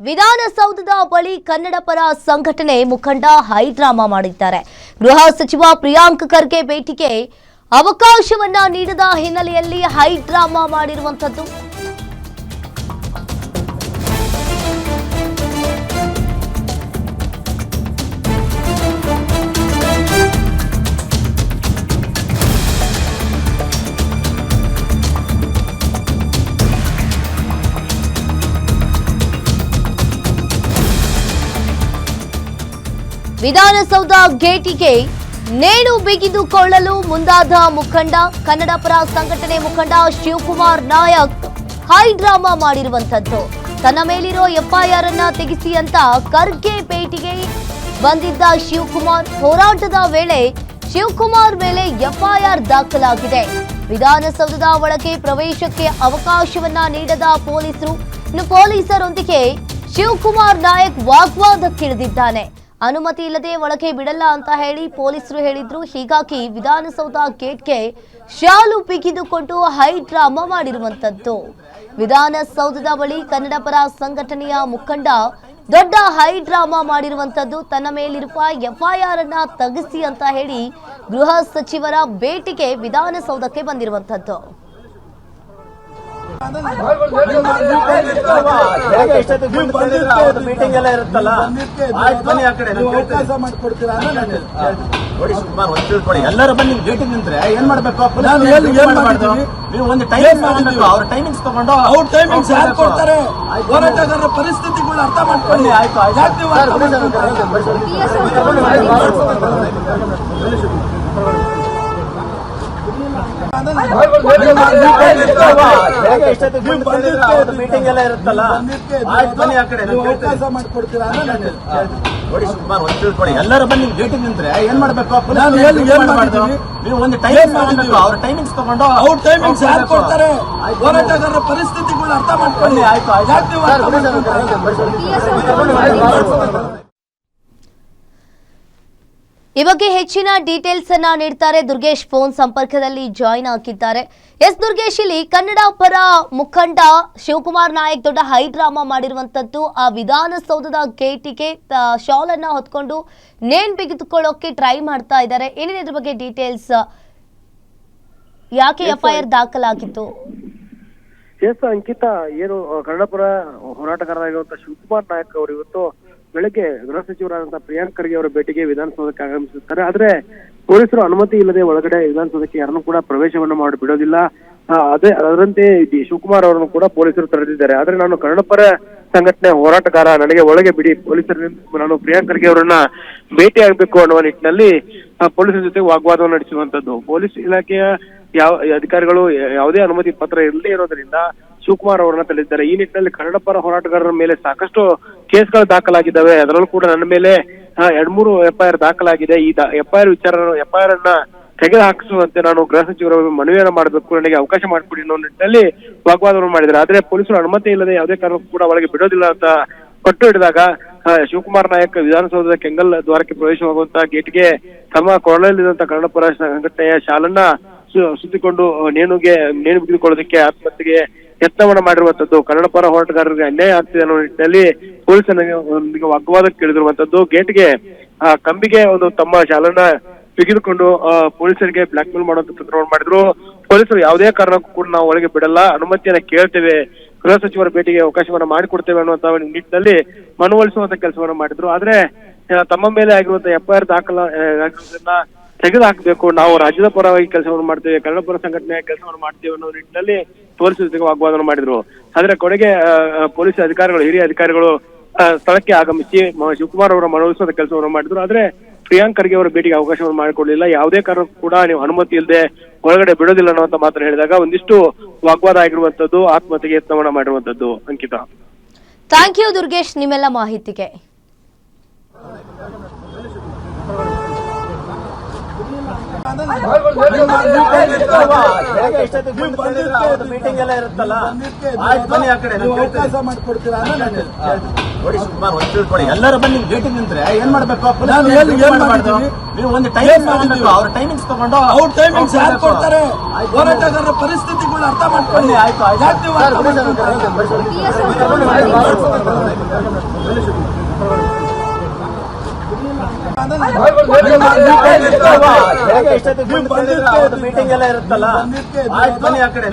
ವಿಧಾನಸೌಧದ ಬಳಿ ಕನ್ನಡ ಪರ ಸಂಘಟನೆ ಮುಖಂಡ ಹೈಡ್ರಾಮಾ ಮಾಡಿದ್ದಾರೆ. ಗೃಹ ಸಚಿವ ಪ್ರಿಯಾಂಕ್ ಖರ್ಗೆ ಭೇಟಿಗೆ ಅವಕಾಶವನ್ನ ನೀಡದ ಹಿನ್ನೆಲೆಯಲ್ಲಿ ಹೈಡ್ರಾಮಾ ಮಾಡಿರುವಂತದ್ದು. ವಿಧಾನಸೌಧ ಗೇಟಿಗೆ ನೇಣು ಬಿಗಿದುಕೊಳ್ಳಲು ಮುಂದಾದ ಮುಖಂಡ ಕನ್ನಡ ಪರ ಸಂಘಟನೆ ಮುಖಂಡ ಶಿವಕುಮಾರ್ ನಾಯಕ್ ಹೈಡ್ರಾಮಾ ಮಾಡಿರುವಂತದ್ದು. ತನ್ನ ಮೇಲಿರೋ ಎಫ್ಐಆರ್ ಅನ್ನ ತೆಗೆಸಿ ಅಂತ ಖರ್ಗೆ ಭೇಟಿಗೆ ಬಂದಿದ್ದ ಶಿವಕುಮಾರ್ ಹೋರಾಟದ ವೇಳೆ ಶಿವಕುಮಾರ್ ಮೇಲೆ ಎಫ್ಐಆರ್ ದಾಖಲಾಗಿದೆ. ವಿಧಾನಸೌಧದ ಒಳಗೆ ಪ್ರವೇಶಕ್ಕೆ ಅವಕಾಶವನ್ನ ನೀಡದ ಪೊಲೀಸರೊಂದಿಗೆ ಶಿವಕುಮಾರ್ ನಾಯಕ್ ವಾಗ್ವಾದಕ್ಕಿಳಿದಿದ್ದಾನೆ. ಅನುಮತಿ ಇಲ್ಲದೆ ಒಳಗೆ ಬಿಡಲ್ಲ ಅಂತ ಹೇಳಿ ಪೊಲೀಸರು ಹೇಳಿದ್ರು. ಹೀಗಾಗಿ ವಿಧಾನಸೌಧ ಗೇಟ್ಗೆ ಶಾಲು ಬಿಗಿದುಕೊಂಡು ಹೈಡ್ರಾಮಾ ಮಾಡಿರುವಂತದ್ದು. ವಿಧಾನಸೌಧದ ಬಳಿ ಕನ್ನಡ ಪರ ಸಂಘಟನೆಯ ಮುಖಂಡ ದೊಡ್ಡ ಹೈಡ್ರಾಮಾ ಮಾಡಿರುವಂತದ್ದು. ತನ್ನ ಮೇಲಿರುವ ಎಫ್ಐಆರ್ ಅನ್ನ ತೆಗೆಸಿ ಅಂತ ಹೇಳಿ ಗೃಹ ಸಚಿವರ ಭೇಟಿಗೆ ವಿಧಾನಸೌಧಕ್ಕೆ ಬಂದಿರುವಂತದ್ದು. ಮೀಟಿಂಗ್ ಎಲ್ಲ ಇರುತ್ತಲ್ಲ, ಎಲ್ಲರೂ ಬನ್ನಿ ಮೀಟಿಂಗ್ ನಿಂತ್ರೆ ಏನ್ ಮಾಡ್ಬೇಕು? ನೀವು ಒಂದು ಟೈಮಿಂಗ್ಸ್ ಅವ್ರ ಟೈಮಿಂಗ್ಸ್ ತಗೊಂಡು ಅವ್ರ ಟೈಮಿಂಗ್ಸ್ ಯಾರು ಕೊಡ್ತಾರೆ? ಹೋರಾಟಗಾರರ ಪರಿಸ್ಥಿತಿಗಳು ಅರ್ಥ ಮಾಡ್ಕೊಳ್ಳಿ. ಆಯ್ತು ಮೀಟಿಂಗ್ ಎಲ್ಲ ಇರುತ್ತಲ್ಲ, ಬನ್ನಿ ಆ ಕಡೆ ಅವಕಾಶ ಮಾಡ್ಕೊಡ್ತೀರಾ? ಎಲ್ಲರೂ ಬನ್ನಿ ಮೀಟಿಂಗ್ ನಿಂತ್ರೆ ಏನ್ ಮಾಡ್ಬೇಕು? ನೀವು ಒಂದು ಟೈಮಿಂಗ್ಸ್ ಅವ್ರ ಟೈಮಿಂಗ್ಸ್ ತಗೊಂಡು ಅವ್ರ ಟೈಮಿಂಗ್ಸ್ ಯಾರು ಕೊಡ್ತಾರೆ? ಹೋರಾಟಗಾರರ ಪರಿಸ್ಥಿತಿಗಳು ಅರ್ಥ ಮಾಡ್ಕೊಳ್ಳಿ. ಆಯ್ತು ಈ ಬಗ್ಗೆ ಹೆಚ್ಚಿನ ಡೀಟೇಲ್ಸ್ ಅನ್ನ ನೀಡ್ತಾರೆ ದುರ್ಗೇಶ್. ಫೋನ್ ಸಂಪರ್ಕದಲ್ಲಿ ಜಾಯಿನ್ ಆಗಿದ್ದಾರೆ. ಎಸ್ ದುರ್ಗೇಶ್, ಇಲ್ಲಿ ಕನ್ನಡ ಪರ ಮುಖಂಡ ಶಿವಕುಮಾರ್ ನಾಯಕ್ ದೊಡ್ಡ ಹೈಡ್ರಾಮಾ ಮಾಡಿರುವಂತದ್ದು. ಆ ವಿಧಾನಸೌಧದ ಗೇಟಿಗೆ ಶಾಲ್ ಅನ್ನ ಹೊತ್ಕೊಂಡು ನೇಣು ಬಿಗಿದುಕೊಳ್ಳೋಕೆ ಟ್ರೈ ಮಾಡ್ತಾ ಇದ್ದಾರೆ. ಏನಿದೆ ಇದ್ರ ಬಗ್ಗೆ ಡೀಟೇಲ್ಸ್? ಯಾಕೆ ಎಫ್ಐಆರ್ ದಾಖಲಾಗಿತ್ತು? ಎಸ್ ಅಂಕಿತಾ, ಏನು ಕನ್ನಡ ಪರ ಹೋರಾಟಗಾರರಾಗಿರುವಂತಹ ಶಿವಕುಮಾರ್ ನಾಯಕ್ ಅವರು ಇವತ್ತು ಬೆಳಗ್ಗೆ ಗೃಹ ಸಚಿವರಾದಂತಹ ಪ್ರಿಯಾಂಕ್ ಖರ್ಗೆ ಅವರ ಭೇಟಿಗೆ ವಿಧಾನಸೌಧಕ್ಕೆ ಆಗಮಿಸುತ್ತಾರೆ. ಆದ್ರೆ ಪೊಲೀಸರು ಅನುಮತಿ ಇಲ್ಲದೆ ಒಳಗಡೆ ವಿಧಾನಸೌಧಕ್ಕೆ ಯಾರನ್ನು ಕೂಡ ಪ್ರವೇಶವನ್ನು ಮಾಡಿ ಬಿಡೋದಿಲ್ಲ. ಅದರಂತೆ ಶಿವಕುಮಾರ್ ಅವರನ್ನು ಕೂಡ ಪೊಲೀಸರು ತಡೆದಿದ್ದಾರೆ. ಆದ್ರೆ ನಾನು ಕನ್ನಡ ಪರ ಸಂಘಟನೆ ಹೋರಾಟಗಾರ, ನನಗೆ ಒಳಗೆ ಬಿಡಿ, ಪೊಲೀಸರಿಂದ ನಾನು ಪ್ರಿಯಾಂಕ್ ಖರ್ಗೆ ಅವರನ್ನ ಭೇಟಿ ಆಗ್ಬೇಕು ಅನ್ನುವ ನಿಟ್ಟಿನಲ್ಲಿ ಪೊಲೀಸರ ಜೊತೆ ವಾಗ್ವಾದವನ್ನು ನಡೆಸುವಂತದ್ದು. ಪೊಲೀಸ್ ಇಲಾಖೆಯ ಅಧಿಕಾರಿಗಳು ಯಾವುದೇ ಅನುಮತಿ ಪತ್ರ ಇರದೇ ಇರೋದ್ರಿಂದ ಶಿವಕುಮಾರ್ ಅವರನ್ನ ತಡೆದಿದ್ದಾರೆ. ಈ ನಿಟ್ಟಿನಲ್ಲಿ ಕನ್ನಡ ಪರ ಹೋರಾಟಗಾರರ ಮೇಲೆ ಸಾಕಷ್ಟು ಕೇಸ್ಗಳು ದಾಖಲಾಗಿದ್ದಾವೆ. ಅದರಲ್ಲೂ ಕೂಡ ನನ್ನ ಮೇಲೆ 2-3 ಎಫ್ಐಆರ್ ದಾಖಲಾಗಿದೆ. ಈ ಎಫ್ಐಆರ್ ಅನ್ನ ತೆಗೆದು ಹಾಕಿಸುವಂತೆ ನಾನು ಗೃಹ ಸಚಿವರ ಮನವಿಯನ್ನ ಮಾಡಬೇಕು, ನನಗೆ ಅವಕಾಶ ಮಾಡಿಕೊಡಿ ಅನ್ನೋ ನಿಟ್ಟಿನಲ್ಲಿ ವಾಗ್ವಾದವನ್ನು ಮಾಡಿದ್ದಾರೆ. ಆದ್ರೆ ಪೊಲೀಸರು ಅನುಮತಿ ಇಲ್ಲದೆ ಯಾವುದೇ ಕಾರಣಕ್ಕೂ ಕೂಡ ಒಳಗೆ ಬಿಡೋದಿಲ್ಲ ಅಂತ ಪಟ್ಟು ಹಿಡಿದಾಗ ಶಿವಕುಮಾರ್ ನಾಯಕ್ ವಿಧಾನಸೌಧದ ಕೆಂಗಲ್ ದ್ವಾರಕ್ಕೆ ಪ್ರವೇಶವಾಗುವಂತಹ ಗೇಟ್ಗೆ ತಮ್ಮ ಕೊರಳಲ್ಲಿರುವಂತಹ ಕನ್ನಡ ಪರ ಸಂಘಟನೆಯ ಶಾಲನ್ನ ಸುತ್ತಿಕೊಂಡು ನೇಣು ಬಿಗಿದುಕೊಳ್ಳೋದಕ್ಕೆ ಆತ್ಮಹತ್ಯೆಗೆ ಯತ್ನವನ್ನ ಮಾಡಿರುವಂತದ್ದು. ಕನ್ನಡ ಪರ ಹೋರಾಟಗಾರರಿಗೆ ಅನ್ಯಾಯ ಆಗ್ತಿದೆ ಅನ್ನೋ ನಿಟ್ಟಿನಲ್ಲಿ ಪೊಲೀಸರಿಗೆ ವಾಗ್ವಾದಕ್ಕೆ ಇಳಿದಿರುವಂತದ್ದು. ಗೇಟ್ಗೆ ಕಂಬಿಗೆ ತಮ್ಮ ಶಾಲನ್ನ ಬಿಗಿದುಕೊಂಡು ಪೊಲೀಸರಿಗೆ ಬ್ಲಾಕ್ ಮೇಲ್ ಮಾಡುವಂತ ತಂತ್ರವನ್ನು ಮಾಡಿದ್ರು. ಪೊಲೀಸರು ಯಾವುದೇ ಕಾರಣಕ್ಕೂ ಕೂಡ ನಾವು ಒಳಗೆ ಬಿಡಲ್ಲ, ಅನುಮತಿಯನ್ನ ಕೇಳ್ತೇವೆ, ಗೃಹ ಸಚಿವರ ಭೇಟಿಗೆ ಅವಕಾಶವನ್ನ ಮಾಡಿಕೊಡ್ತೇವೆ ಅನ್ನುವಂತ ನಿಟ್ಟಿನಲ್ಲಿ ಮನವೊಲಿಸುವಂತ ಕೆಲಸವನ್ನ ಮಾಡಿದ್ರು. ಆದ್ರೆ ತಮ್ಮ ಮೇಲೆ ಆಗಿರುವಂತಹ ಎಫ್ಐಆರ್ ದಾಖಲಾಗಿರುವುದನ್ನ ತೆಗೆದು ಹಾಕಬೇಕು, ನಾವು ರಾಜ್ಯದ ಪರವಾಗಿ ಕೆಲಸವನ್ನು ಮಾಡ್ತೇವೆ, ಕನ್ನಡ ಪರ ಸಂಘಟನೆಯ ಕೆಲಸವನ್ನು ಮಾಡ್ತೇವೆ ಅನ್ನೋ ನಿಟ್ಟಿನಲ್ಲಿ ಪೊಲೀಸರ ಜೊತೆಗೆ ವಾಗ್ವಾದವನ್ನು ಮಾಡಿದ್ರು. ಆದ್ರೆ ಕೊನೆಗೆ ಪೊಲೀಸ್ ಅಧಿಕಾರಿಗಳು, ಹಿರಿಯ ಅಧಿಕಾರಿಗಳು ಸ್ಥಳಕ್ಕೆ ಆಗಮಿಸಿ ಶಿವಕುಮಾರ್ ಅವರ ಮನವೊಲಿಸುವ ಕೆಲಸವನ್ನು ಮಾಡಿದ್ರು. ಆದ್ರೆ ಪ್ರಿಯಾಂಕ್ ಖರ್ಗೆ ಅವರ ಭೇಟಿಗೆ ಅವಕಾಶವನ್ನು ಮಾಡಿಕೊಡ್ಲಿಲ್ಲ. ಯಾವುದೇ ಕಾರಣಕ್ಕೂ ಕೂಡ ನೀವು ಅನುಮತಿ ಇಲ್ಲದೆ ಒಳಗಡೆ ಬಿಡೋದಿಲ್ಲ ಅನ್ನುವಂತ ಮಾತನ್ನು ಹೇಳಿದಾಗ ಒಂದಿಷ್ಟು ವಾಗ್ವಾದ ಆಗಿರುವಂತದ್ದು, ಆತ್ಮಹತ್ಯೆಗೆ ಯತ್ನವನ್ನ ಮಾಡಿರುವಂತದ್ದು. ಅಂಕಿತಾ, ಥ್ಯಾಂಕ್ ಯು ದುರ್ಗೇಶ್ ನಿಮ್ಮೆಲ್ಲ ಮಾಹಿತಿಗೆ. ಮೀಟಿಂಗ್ ಎಲ್ಲ ಇರುತ್ತಲ್ಲ, ಆಯ್ತು ಬನ್ನಿ ಆ ಕಡೆ ಅವಕಾಶ ಮಾಡ್ಕೊಡ್ತೀರಾ? ನೋಡಿ ಸುಮಾರು ಒಂದು ತಿಳ್ಕೊಳ್ಳಿ, ಎಲ್ಲರೂ ಬಂದು ಭೇಟಿ ನಿಂತ್ರೆ ಏನ್ ಮಾಡ್ಬೇಕು? ನಾನು ಏನ್ ಮಾಡ್ತೀನಿ? ನೀವು ಒಂದು ಟೈಮಿಂಗ್ಸ್ ತಗೊಂಡು ಅವ್ರ ಟೈಮಿಂಗ್ಸ್ ತಗೊಂಡು ಅವ್ರ ಟೈಮಿಂಗ್ಸ್ ಯಾರು ಕೊಡ್ತಾರೆ? ಹೋರಾಟಗಾರರ ಪರಿಸ್ಥಿತಿಗಳು ಅರ್ಥ ಮಾಡ್ಕೊಳ್ಳಿ. ಆಯ್ತು ಯಾಕೆ ನೀವು ಅರ್ಥ ಮಾಡ್ಕೊಳ್ತಾರೆ? ಮೀಟಿಂಗ್ ಎಲ್ಲ ಇರುತ್ತಲ್ಲ, ಆಯ್ತು ಬನ್ನಿ ಆ ಕಡೆ